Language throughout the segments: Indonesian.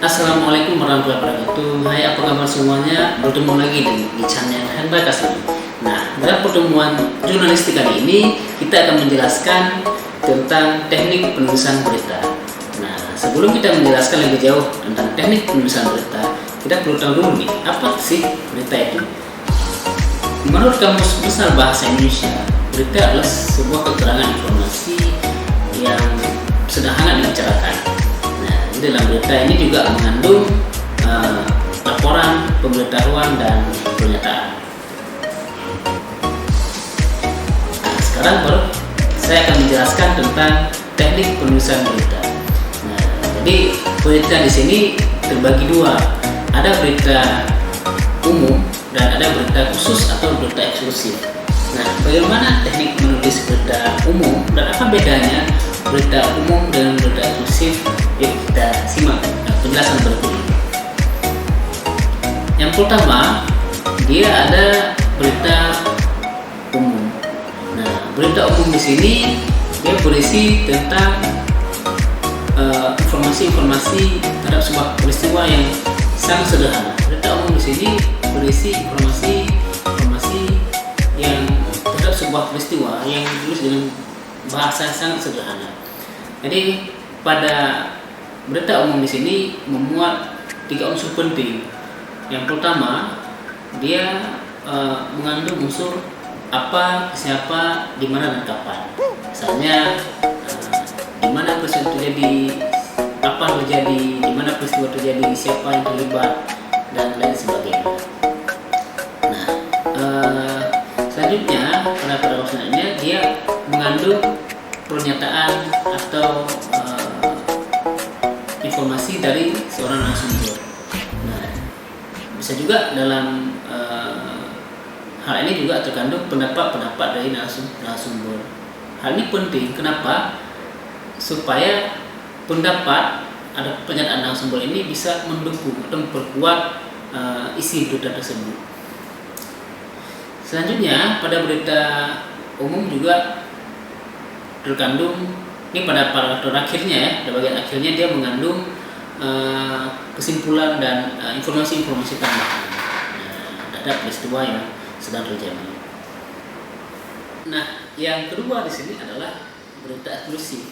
Assalamualaikum warahmatullahi wabarakatuh. Hai, apa kabar semuanya? Bertemu lagi di channel Hendra Kasmi. Nah, dalam pertemuan jurnalistik kali ini kita akan menjelaskan tentang teknik penulisan berita. Nah, sebelum kita menjelaskan lebih jauh tentang teknik penulisan berita, kita perlu tahu dulu nih, apa sih berita itu? Menurut Kamus Besar Bahasa Indonesia, berita adalah sebuah keterangan informasi yang sedang hangat dibicarakan. Dalam berita ini juga mengandung laporan, pemberitahuan, dan pernyataan. Nah, sekarang baru saya akan menjelaskan tentang teknik penulisan berita. Nah, jadi berita di sini terbagi dua, ada berita umum dan ada berita khusus atau berita eksklusif. Nah, bagaimana teknik menulis berita umum dan apa bedanya berita umum dengan berita eksklusif? Yuk kita simak penjelasan berikut ini. Yang pertama, dia ada berita umum. Nah, berita umum di sini dia berisi tentang informasi-informasi terhadap sebuah peristiwa yang sangat sederhana. Berita umum di sini berisi informasi yang terhadap sebuah peristiwa yang ditulis dengan bahasa sangat sederhana. Jadi pada berita umum di sini memuat 3 unsur penting. Yang pertama, dia mengandung unsur apa, siapa, di mana dan kapan. Misalnya di mana peristiwa terjadi, apa terjadi, di mana peristiwa terjadi, siapa yang terlibat, dan lain sebagainya. Nah, selanjutnya pada selanjutnya dia mengandung pernyataan atau informasi dari seorang narasumber. Nah, bisa juga dalam hal ini juga terkandung pendapat-pendapat dari narasumber. Hal ini penting. Kenapa? Supaya pendapat ada pernyataan narasumber ini bisa mendukung atau memperkuat isi berita tersebut. Selanjutnya pada berita umum juga terkandung, ini pada paragraf akhirnya ya, pada bagian akhirnya dia mengandung kesimpulan dan informasi-informasi tambahan terhadap peristiwa yang sedang terjadi. Nah, yang kedua di sini adalah berita eksklusif.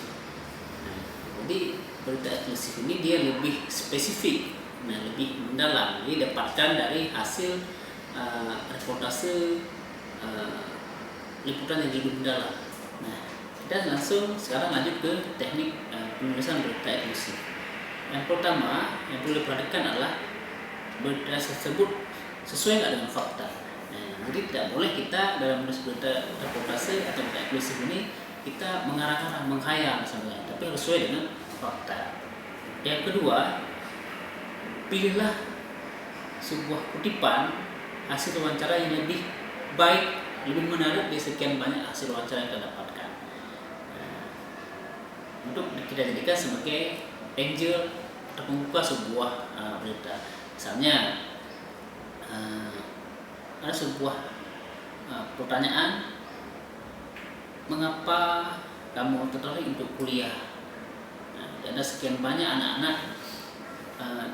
Nah, jadi berita eksklusif ini dia lebih spesifik, lebih mendalam, didapatkan dari hasil reportase liputan yang lebih mendalam. Nah, kita langsung sekarang lanjut ke teknik penulisan berita eksklusif. Yang pertama yang perlu diperhatikan adalah berita tersebut sesuai nggak dengan fakta. Nah, jadi tidak boleh kita dalam menulis berita reportase atau berita eksklusif ini kita mengarah-arah, menghayal misalnya, tapi harus sesuai dengan fakta. Yang kedua, pilihlah sebuah kutipan hasil wawancara yang lebih baik, lebih menarik dari sekian banyak hasil wawancara yang kita dapatkan. Untuk kita jadikan sebagai angel atau pembuka sebuah berita. Misalnya ada sebuah pertanyaan, mengapa kamu tertarik untuk kuliah? Nah, ada sekian banyak anak-anak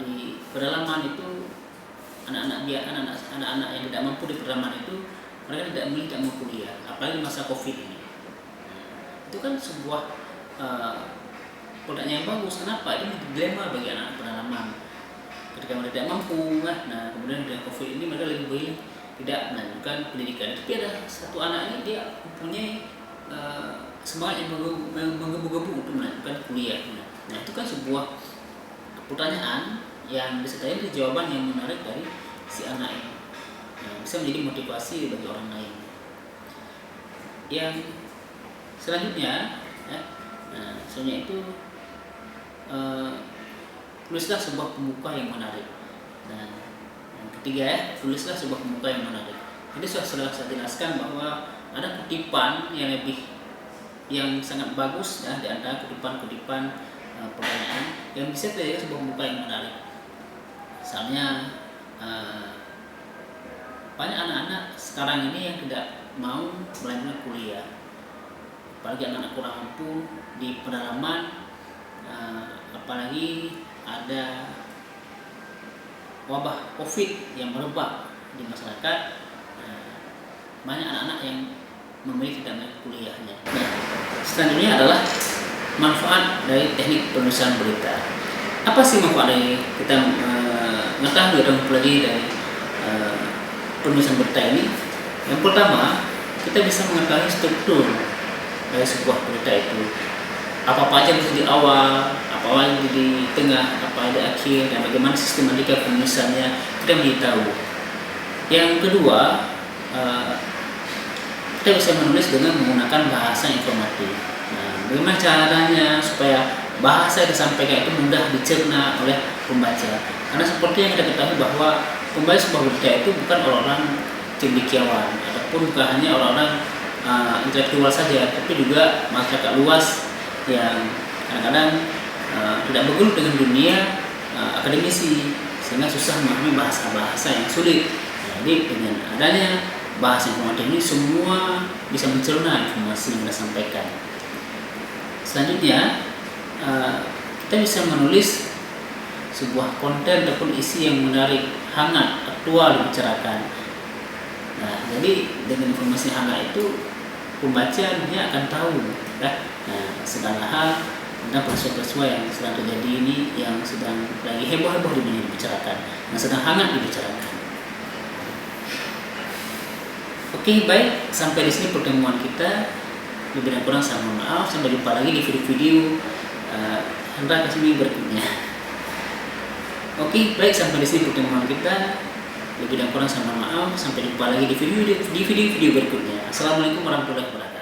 di pedalaman itu, anak-anak yang tidak mampu di pedalaman itu, mereka tidak mau kuliah, apalagi masa COVID ini. Itu kan sebuah pertanyaan yang bagus. Kenapa? Ini dilema bagi anak pedalaman. Ketika mereka tidak mampu, nah kemudian dengan COVID ini mereka lebih baik tidak melanjutkan pendidikan. Tapi ada satu anak ini dia mempunyai semangat yang menggebu-gebu untuk melanjutkan kuliah. Nah, itu kan sebuah pertanyaan yang disertai dengan jawaban yang menarik dari si anak ini. Nah, bisa menjadi motivasi bagi orang lain. Yang selanjutnya, selanjutnya itu tulislah sebuah pembuka yang menarik. Dan yang ketiga tulislah sebuah pembuka yang menarik. Jadi sudah saya jelaskan bahwa ada kutipan yang sangat bagus di antara kutipan pertanyaan yang bisa menjadi sebuah pembuka yang menarik. Misalnya banyak anak-anak sekarang ini yang tidak mau melanjutkan kuliah, apalagi anak-anak kurang mampu di pedalaman, apalagi ada wabah COVID yang merebak di masyarakat, banyak anak-anak yang memilih tidak naik kuliahnya. Nah, selanjutnya adalah manfaat dari teknik penulisan berita. Apa sih manfaat dari kita mengetahui dan mempelajari dari penulisan berita ini? Yang pertama, kita bisa mengetahui struktur dari sebuah berita itu. Apa-apa aja bisa di awal, apa aja di tengah, apa di akhir, dan bagaimana sistematika penulisannya, kita menjadi tahu. Yang kedua, kita bisa menulis dengan menggunakan bahasa informatif. Nah, bagaimana caranya supaya bahasa yang disampaikan itu mudah dicerna oleh pembaca? Karena seperti yang kita ketahui bahwa pembaca sebuah berita itu bukan orang-orang cendekiawan, ataupun bukan hanya orang-orang intelektual saja, tapi juga masyarakat luas yang kadang-kadang tidak bergelut dengan dunia akademisi, sehingga susah memahami bahasa-bahasa yang sulit. Jadi dengan adanya bahasa informatif ini, semua bisa mencerna informasi yang kita sampaikan. Selanjutnya, kita bisa menulis sebuah konten ataupun isi yang menarik, hangat, aktual dibicarakan. Nah, jadi dengan informasi hangat itu pembaca dia akan tahu segala hal tentang peristiwa-peristiwa yang sedang terjadi ini, yang sedang lagi heboh-heboh dibicarakan, yang sedang hangat dibicarakan. Oke, baik, sampai di sini pertemuan kita. Lebih dan kurang saya mohon maaf. Sampai jumpa lagi di video-video Hendra Kasmi berikutnya. Oke, baik, sampai di sini pertemuan kita. Lebih dan kurang saya mohon maaf. Sampai jumpa lagi di video-video berikutnya. Assalamualaikum warahmatullahi wabarakatuh.